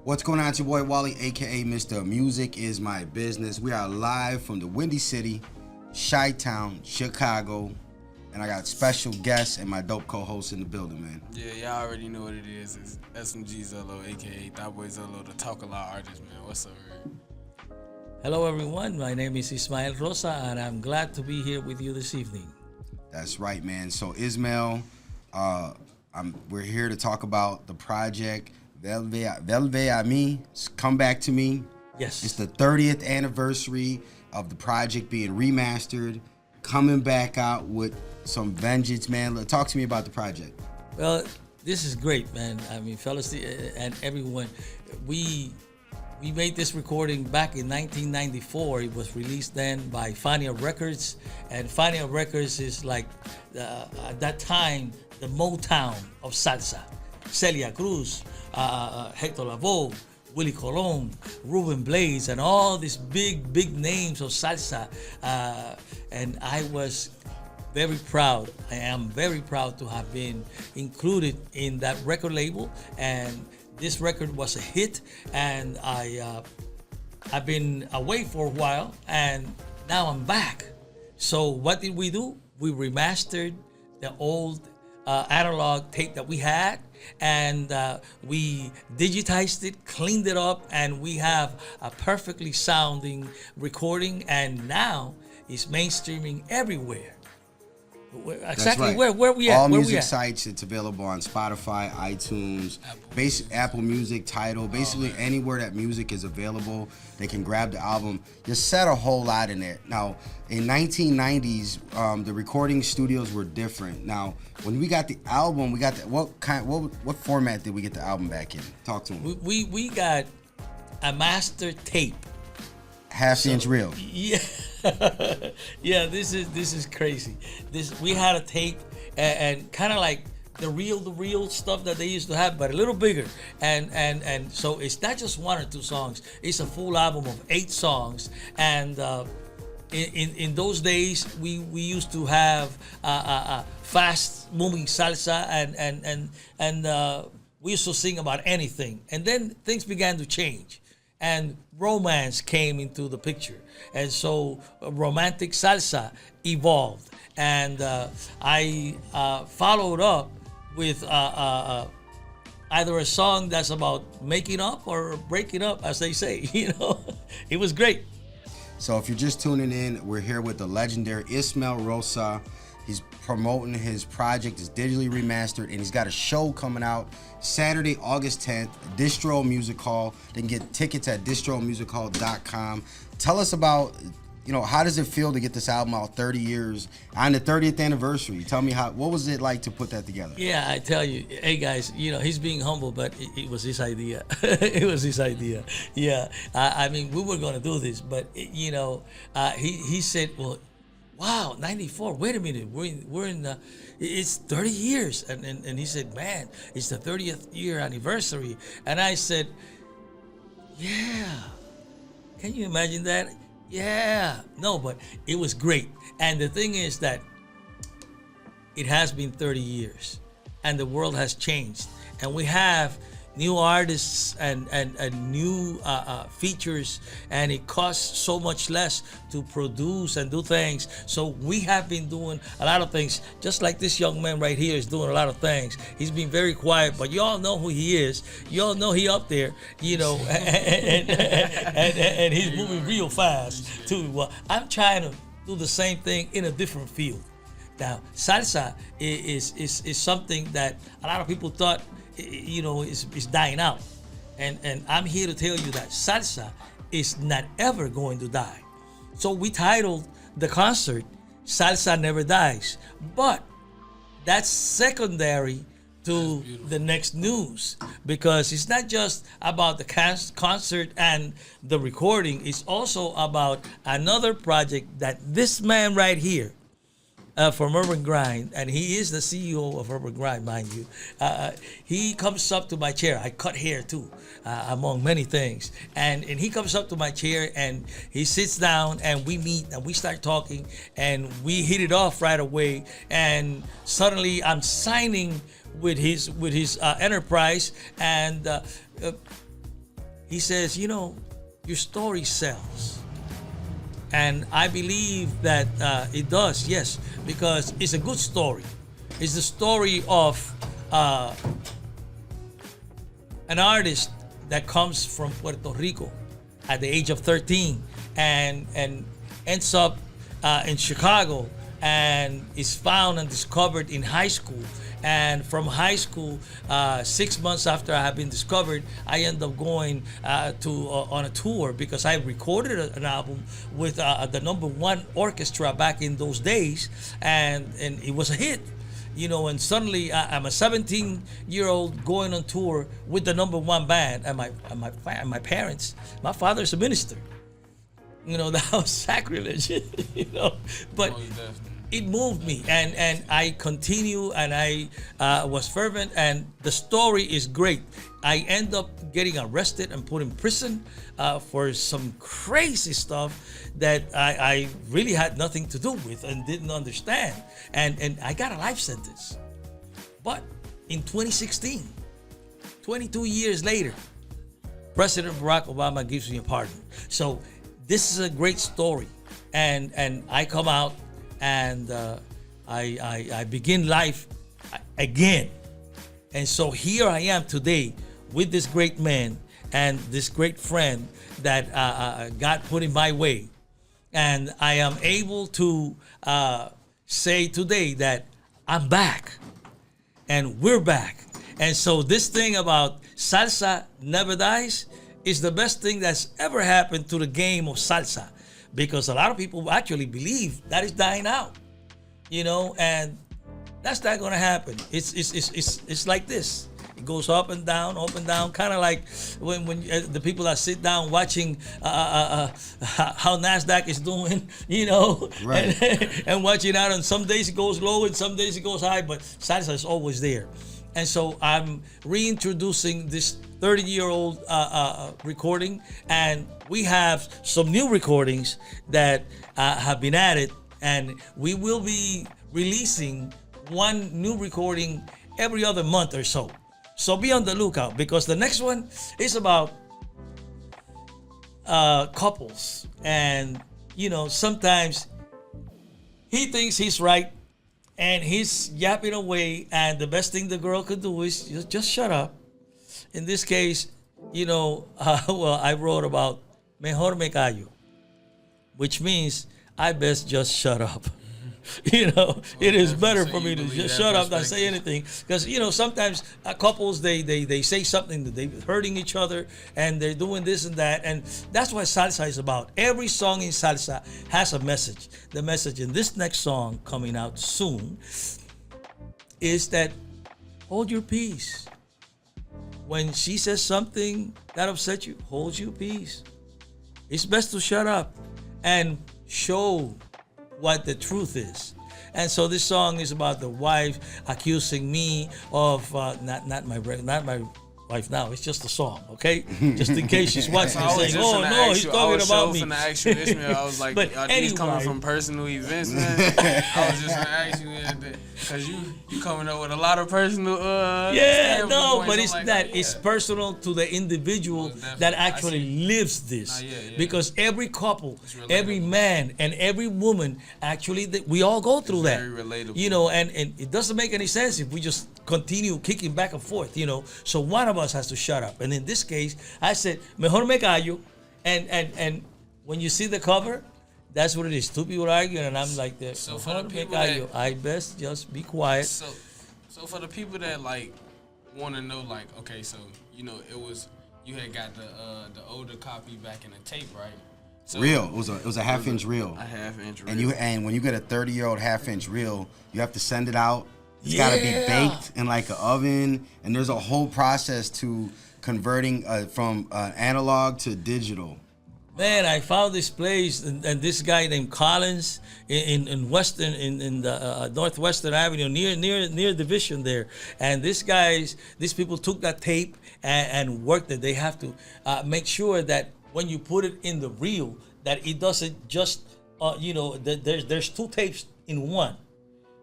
What's going on? It's your boy Wally, aka Mr. Music is My Business. We are live from the Windy City, Chi-Town, Chicago, and I got special guests and my dope co-host in the building, man. Yeah, y'all already know what it is. It's SMG Zello, aka That Boy Zello, the Talk A Lot artist, man. What's up, man? Hello, everyone. My name is Ismael Rosa, and I'm glad to be here with you this evening. That's right, man. So Ismael, we're here to talk about the project Vuelve a mí, Come Back to Me. Yes. It's the 30th anniversary of the project being remastered, coming back out with some vengeance, man. Talk to me about the project. Well, this is great, man. I mean, fellas and everyone, we made this recording back in 1994. It was released then by FANIA Records, and FANIA Records is like, at that time, the Motown of salsa. Celia Cruz, Hector Lavoe, Willie Colon, Ruben Blades, and all these big names of salsa. And I was very proud. I am very proud to have been included in that record label. And this record was a hit. And I've been away for a while, and now I'm back. So what did we do? We remastered the old analog tape that we had, and we digitized it, cleaned it up, and we have a perfectly sounding recording, and now it's mainstreaming everywhere. Exactly. Right. Where we at? All where music we at? sites. It's available on Spotify, iTunes, Apple Music, Tidal. Basically anywhere that music is available, they can grab the album. You said a whole lot in there. Now, in 1990s, the recording studios were different. Now, when we got the album, we got the, what format did we get the album back in? Talk to them. We got a master tape. Half-inch reel. Yeah. Yeah, this is crazy. We had a tape and kind of like the real stuff that they used to have, but a little bigger. And so it's not just one or two songs. It's a full album of 8 songs. And in those days, we used to have fast moving salsa and we used to sing about anything. And then things began to change, and romance came into the picture, and so romantic salsa evolved, and I followed up with either a song that's about making up or breaking up, as they say. It was great. So if you're just tuning in, we're here with the legendary Ismael Rosa. He's promoting his project. It's digitally remastered, and he's got a show coming out Saturday, August 10th, Distro Music Hall. They can get tickets at distromusichall.com. Tell us about, how does it feel to get this album out 30 years on the 30th anniversary? Tell me what was it like to put that together? Yeah, I tell you, hey guys, he's being humble, but it was his idea. It was his idea. Yeah, I mean, we were gonna do this, but he said, well, wow, 94, wait a minute, we're in the, it's 30 years. And he said, man, it's the 30th year anniversary. And I said, yeah, can you imagine that? Yeah, no, but it was great. And the thing is that it has been 30 years and the world has changed. And we have new artists and new features, and it costs so much less to produce and do things. So we have been doing a lot of things, just like this young man right here is doing a lot of things. He's been very quiet, but you all know who he is. You all know he up there, and he's moving real fast too. Well, I'm trying to do the same thing in a different field. Now, salsa is something that a lot of people thought is dying out, and I'm here to tell you that salsa is not ever going to die. So we titled the concert "Salsa Never Dies," but that's secondary to the next news, because it's not just about the concert and the recording. It's also about another project that this man right here, from Urban Grind, and he is the CEO of Urban Grind, mind you. He comes up to my chair. I cut hair too, among many things. And he comes up to my chair and he sits down and we meet and we start talking and we hit it off right away. And suddenly I'm signing with his enterprise, and he says, your story sells. And I believe that it does, yes, because it's a good story. It's the story of an artist that comes from Puerto Rico at the age of 13 and ends up in Chicago and is found and discovered in high school. And from high school, 6 months after I have been discovered, I end up going on a tour because I recorded an album with the #1 orchestra back in those days, and it was a hit. And suddenly I'm a 17-year-old going on tour with the #1 band, and my parents. My father's a minister. That was sacrilege. But it moved me, and I continue, and I was fervent, and the story is great. I end up getting arrested and put in prison for some crazy stuff that I really had nothing to do with and didn't understand, and I got a life sentence. But in 2016, 22 years later, President Barack Obama gives me a pardon. So this is a great story, and I come out, and I begin life again. And so here I am today with this great man and this great friend that God put in my way. And I am able to say today that I'm back and we're back. And so this thing about salsa never dies is the best thing that's ever happened to the game of salsa. Because a lot of people actually believe that it's dying out, and that's not going to happen. It's like this. It goes up and down, kind of like when the people that sit down watching how NASDAQ is doing, Right. and watching out. And some days it goes low and some days it goes high, but salsa is always there. And so I'm reintroducing this 30-year-old recording, and we have some new recordings that have been added, and we will be releasing one new recording every other month or so. So be on the lookout, because the next one is about couples, and sometimes he thinks he's right, and he's yapping away, and the best thing the girl could do is just shut up. In this case, I wrote about mejor me callo, which means I best just shut up. It is better for me to just shut up, not say anything, because sometimes couples they say something that they're hurting each other and they're doing this and that, and that's what salsa is about. Every song in salsa has a message. The message in this next song coming out soon is that hold your peace. When she says something that upsets you, hold your peace. It's best to shut up and show what the truth is. And so this song is about the wife accusing me of not my wife now. It's just a song, okay? Just in case she's watching and saying, "Oh no, he's talking about me." I was finna ask you, Ismael, I was like, But are these coming anyway. from personal events, man? I was just gonna ask you because you coming up with a lot of personal. Yeah, standpoints. no, but I'm it's like, that. yeah. It's personal to the individual Most that definitely. I actually see. lives this. Nah, yeah. Because every couple, It's relatable. every man, and every woman, actually, we all go through that. very relatable. And it doesn't make any sense if we just continue kicking back and forth, So one of us has to shut up. And in this case, I said, mejor me callo. And when you see the cover, that's what it is. Two people arguing, and I'm like, So for the mejor me people callo. that- I best just be quiet. So for the people that want to know, okay, so it was you had got the older copy back in the tape, right? So Reel. It was a half-inch reel. A half-inch reel. And when you get a 30-year-old half-inch reel, you have to send it out. It's got to be baked in like an oven, and there's a whole process to converting from analog to digital. Man, I found this place, and this guy named Collins in Western, in the Northwestern Avenue, near Division there. And these people took that tape and worked it. They have to make sure that when you put it in the reel, that it doesn't just, there's two tapes in one.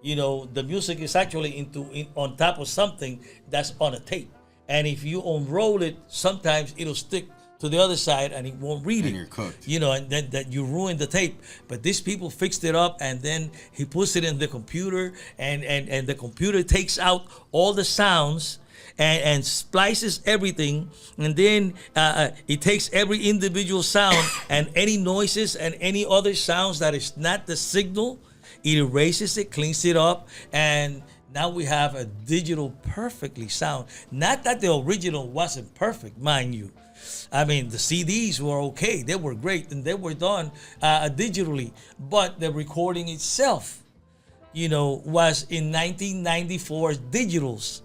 The music is actually on top of something that's on a tape. And if you unroll it, sometimes it'll stick to the other side and it won't read it. And you're cooked. You know, and then that you ruin the tape. But these people fixed it up, and then he puts it in the computer, and the computer takes out all the sounds and splices everything, and then it takes every individual sound and any noises and any other sounds that is not the signal. It erases it, cleans it up, and now we have a digital perfectly sound. Not that the original wasn't perfect, mind you. I mean, the CDs were okay. They were great, and they were done digitally. But the recording itself, you know, was in 1994's digitals.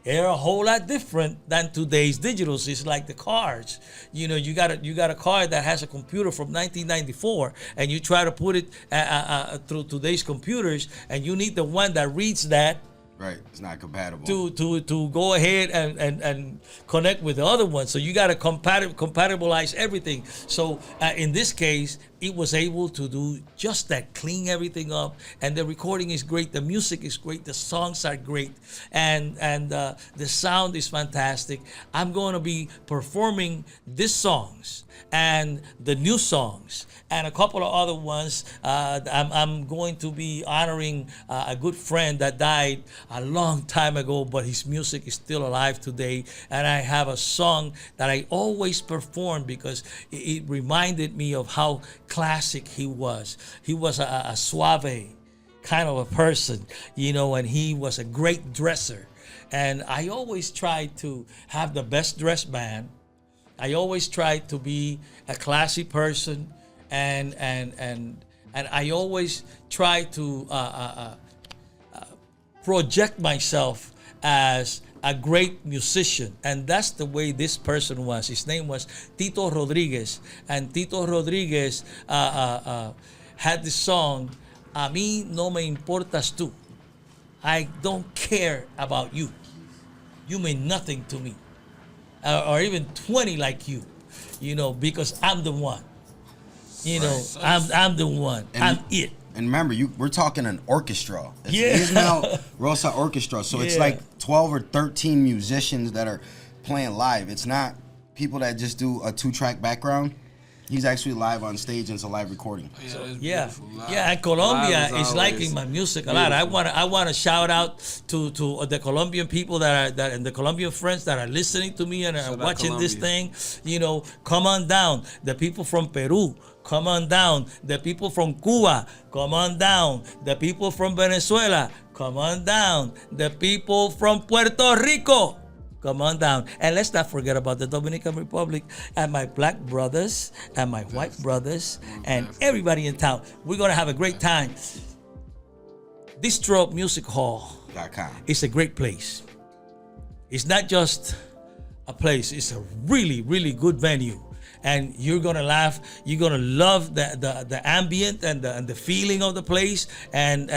They're a whole lot different than today's digitals. It's like the cars. You know, you got a car that has a computer from 1994, and you try to put it through today's computers, and you need the one that reads that. Right, it's not compatible. To go ahead and connect with the other one. So you got to compatibilize everything. So in this case, it was able to do just that, clean everything up, and the recording is great, the music is great, the songs are great, and the sound is fantastic. I'm going to be performing these songs and the new songs and a couple of other ones. I'm going to be honoring a good friend that died a long time ago, but his music is still alive today. And I have a song that I always perform because it reminded me of how classic he was. He was a suave kind of a person, you know, and he was a great dresser. And I always try to have the best dressed band. I always try to be a classy person, and I always try to project myself as a great musician, and that's the way this person was. His name was Tito Rodriguez, and Tito Rodriguez had this song, "A mí no me importas tú." I don't care about you. You mean nothing to me. Or even 20 like you, you know, because I'm the one. You know, I'm the one. I'm it. And remember, we're talking an orchestra. It's Yeah. Ismael Rosa Orchestra. So it's like 12 or 13 musicians that are playing live. It's not people that just do a 2-track background. He's actually live on stage, and it's a live recording. Yeah, and Colombia is liking my music a lot. I want to shout out to the Colombian people that and the Colombian friends that are listening to me and are watching this thing. You know, come on down. The people from Peru, come on down. The people from Cuba, come on down. The people from Venezuela, come on down. The people from Puerto Rico, come on down. And let's not forget about the Dominican Republic and my black brothers and my white brothers and everybody in town. We're going to have a great time. Distro Music Hall.com. It's a great place. It's not just a place. It's a really, really good venue. And you're gonna laugh. You're gonna love the ambient and the feeling of the place. And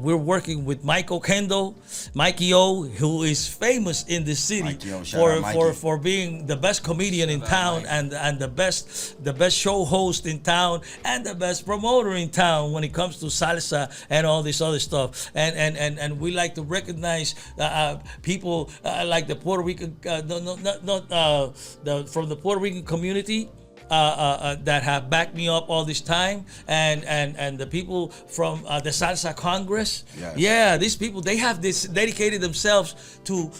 we're working with Mikey O, who is famous in the city for being the best comedian in town and the best show host in town and the best promoter in town when it comes to salsa and all this other stuff. And we like to recognize people like the Puerto Rican from the Puerto Rican community that have backed me up all this time, and the people from the Salsa Congress. Yes. Yeah, these people, they have dedicated themselves to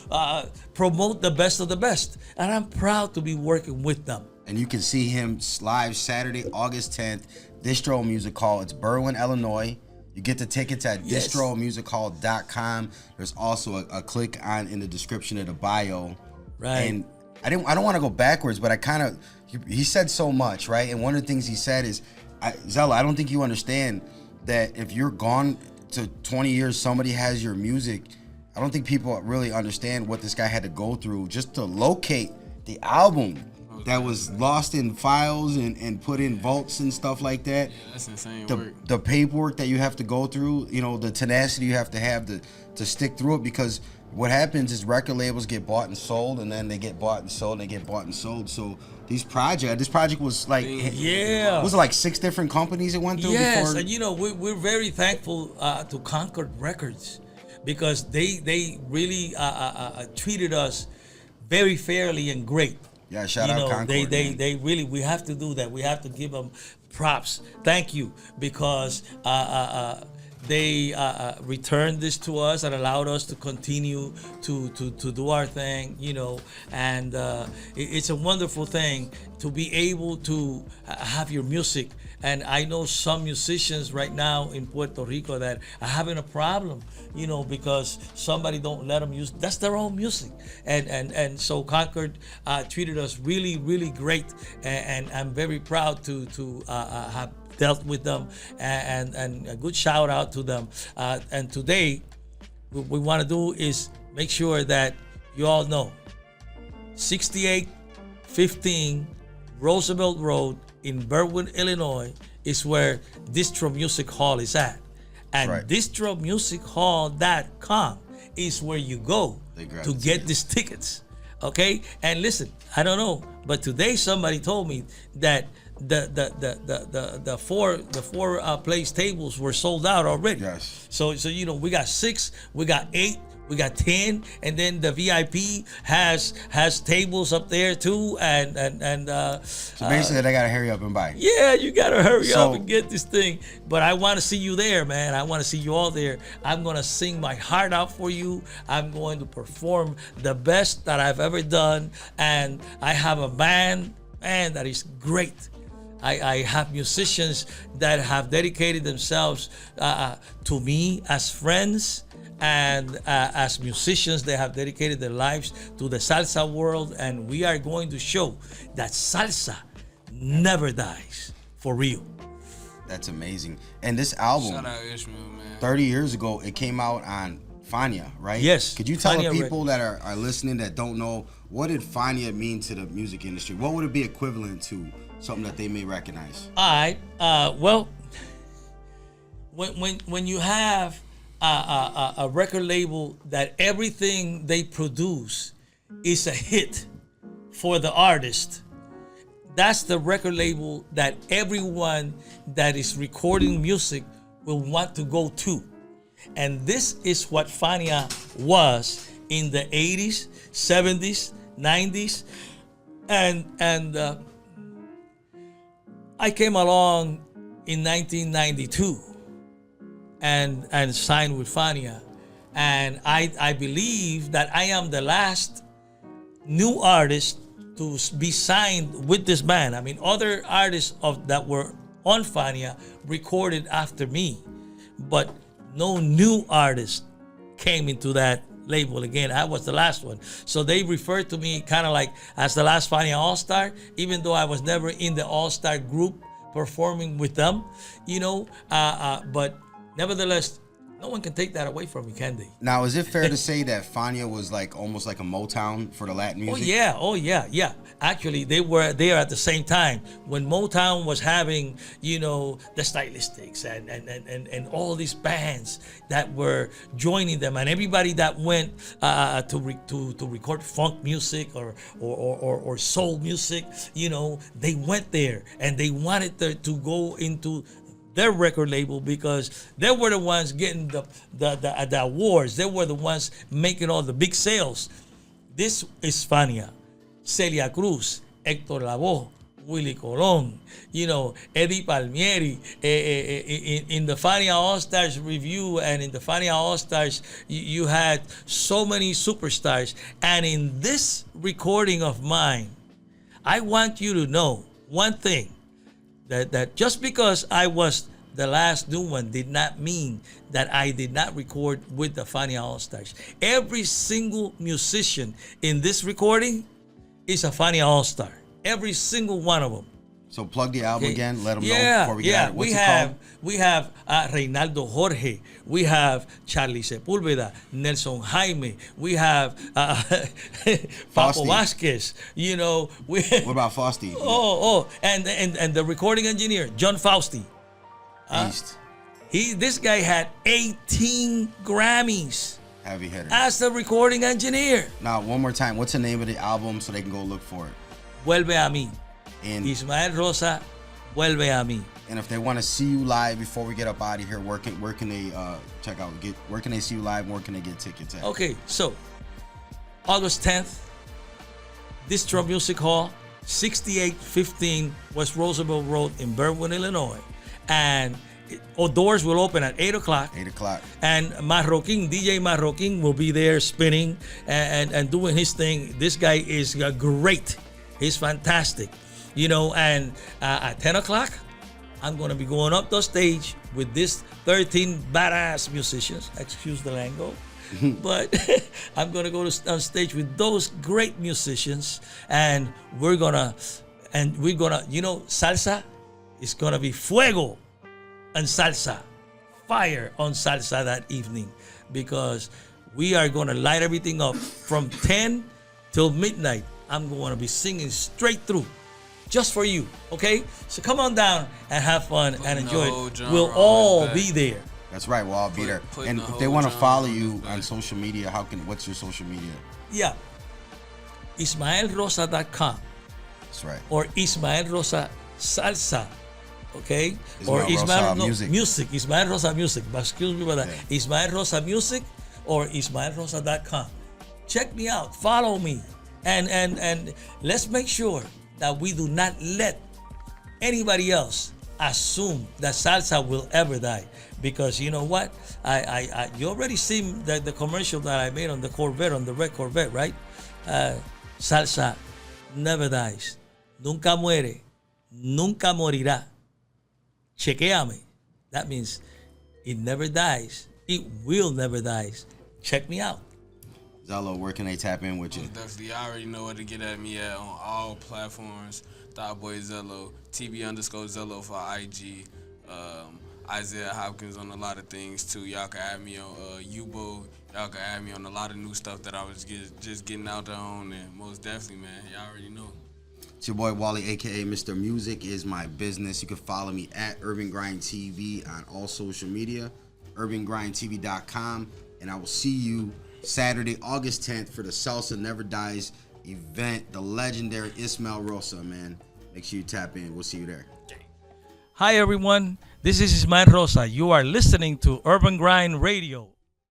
promote the best of the best, and I'm proud to be working with them. And you can see him live Saturday, August 10th, Distro Music Hall. It's Berwyn, Illinois. You get the tickets at distromusichall.com. There's also a click on in the description of the bio. Right. And I don't want to go backwards, but he said so much, right? And one of the things he said is, Zella, I don't think you understand that if you're gone to 20 years, somebody has your music. I don't think people really understand what this guy had to go through just to locate the album that was lost in files and put in vaults and stuff like that. Yeah, that's insane work. The paperwork that you have to go through, you know, the tenacity you have to stick through it, because what happens is record labels get bought and sold, and then they get bought and sold, and they get bought and sold. So this project was like, was it like 6 different companies it went through? Yes, before? and you know, we're very thankful to Concord Records, because they really treated us very fairly and great. Yeah, shout out Concord. They really, we have to do that. We have to give them props. Thank you, because they returned this to us and allowed us to continue to do our thing, and it's a wonderful thing to be able to have your music. And I know some musicians right now in Puerto Rico that are having a problem, because somebody don't let them use. That's their own music, and so Concord treated us really, really great, and I'm very proud to have dealt with them, and a good shout out to them. And today, what we want to do is make sure that you all know 6815 Roosevelt Road in Berwyn, Illinois is where Distro Music Hall is at. And right. DistroMusicHall.com is where you go to get these tickets. Okay? And listen, I don't know, but today somebody told me that the four place tables were sold out already. Yes. So we got 6, we got 8, we got 10, and then the VIP has tables up there too, and so basically they gotta hurry up and buy. Yeah, you gotta hurry up and get this thing. But I want to see you there, man. I want to see you all there. I'm gonna sing my heart out for you. I'm going to perform the best that I've ever done, and I have a band, man, that is great. I have musicians that have dedicated themselves to me as friends, and as musicians, they have dedicated their lives to the salsa world, and we are going to show that salsa never dies, for real. That's amazing. And this album, Shout out Ismael, man. 30 years ago, it came out on FANIA, right? Yes. Could you tell FANIA the people Records. that are listening that don't know, what did FANIA mean to the music industry? What would it be equivalent to, something that they may recognize? All right. Well, when you have a record label that everything they produce is a hit for the artist, that's the record label that everyone that is recording music will want to go to. And this is what FANIA was in the 80s, 70s, 90s. And I came along in 1992 and signed with FANIA. And I believe that I am the last new artist to be signed with this band. I mean, other artists that were on FANIA recorded after me, but no new artist came into that label again. I was the last one. So they referred to me kind of like as the last FANIA All-Star, even though I was never in the All-Star group performing with them, but nevertheless, no one can take that away from me, can they? Now, is it fair to say that FANIA was like almost like a Motown for the Latin music? Oh yeah. Actually, they were there at the same time when Motown was having, the Stylistics and all these bands that were joining them, and everybody that went to record funk music or soul music, they went there and they wanted to go into their record label because they were the ones getting the awards. They were the ones making all the big sales. This is FANIA. Celia Cruz, Héctor Lavoe, Willie Colon, Eddie Palmieri. In the FANIA All-Stars review and in the FANIA All-Stars, you had so many superstars. And in this recording of mine, I want you to know one thing. That just because I was the last new one did not mean that I did not record with the FANIA All-Stars. Every single musician in this recording is a FANIA All-Star. Every single one of them. So plug the album again. Let them know before we get it. What's it called? We have Reinaldo Jorge. We have Charlie Sepúlveda, Nelson Jaime. We have Papo Vasquez. What about Fausti? And the recording engineer, John Fausti. Beast. This guy had 18 Grammys. Heavy hitter. As the recording engineer. Now, one more time. What's the name of the album so they can go look for it? Vuelve a mí. And Ismael Rosa, Vuelve a mí. And if they want to see you live before we get up out of here, where can they check out? Where can they see you live? Where can they get tickets at? Okay, so August 10th, Distro Music Hall, 6815 West Roosevelt Road in Berwyn, Illinois. And doors will open at 8 o'clock. 8 o'clock. And DJ Marroquin will be there spinning and doing his thing. This guy is great. He's fantastic. And at 10 o'clock, I'm going to be going up the stage with this 13 badass musicians. Excuse the lingo. But I'm going to go on stage with those great musicians. And we're going to, salsa is going to be fuego and salsa. Fire on salsa that evening. Because we are going to light everything up from 10 till midnight. I'm going to be singing straight through. Just for you, okay? So come on down and have fun and enjoy it. We'll all be there. That's right, we'll all be there. And if they want to follow you on social media, what's your social media? Yeah. IsmaelRosa.com. That's right. Or Ismael Rosa Salsa. Okay? Ismael Rosa Music. Ismael Rosa Music. Excuse me for that. Okay. Ismael Rosa Music or IsmaelRosa.com. Check me out. Follow me. And let's make sure that we do not let anybody else assume that salsa will ever die. Because you know what? You already seen the commercial that I made on the Corvette, on the red Corvette, right? Salsa never dies. Nunca muere. Nunca morirá. Chequeame. That means it never dies. It will never die. Check me out. Zello, where can they tap in with you? Definitely, I already know where to get at me at on all platforms. Boy Zello, TB_Zello for IG. Isaiah Hopkins on a lot of things too. Y'all can add me on Yubo. Y'all can add me on a lot of new stuff that I was just getting out there on. And most definitely, man, y'all already know. It's your boy Wally, aka Mr. Music is my business. You can follow me at Urban Grind TV on all social media, urbangrindtv.com, and I will see you Saturday, August 10th for the Salsa Never Dies event. The legendary Ismael Rosa, man. Make sure you tap in. We'll see you there. Hi, everyone. This is Ismael Rosa. You are listening to Urban Grind Radio.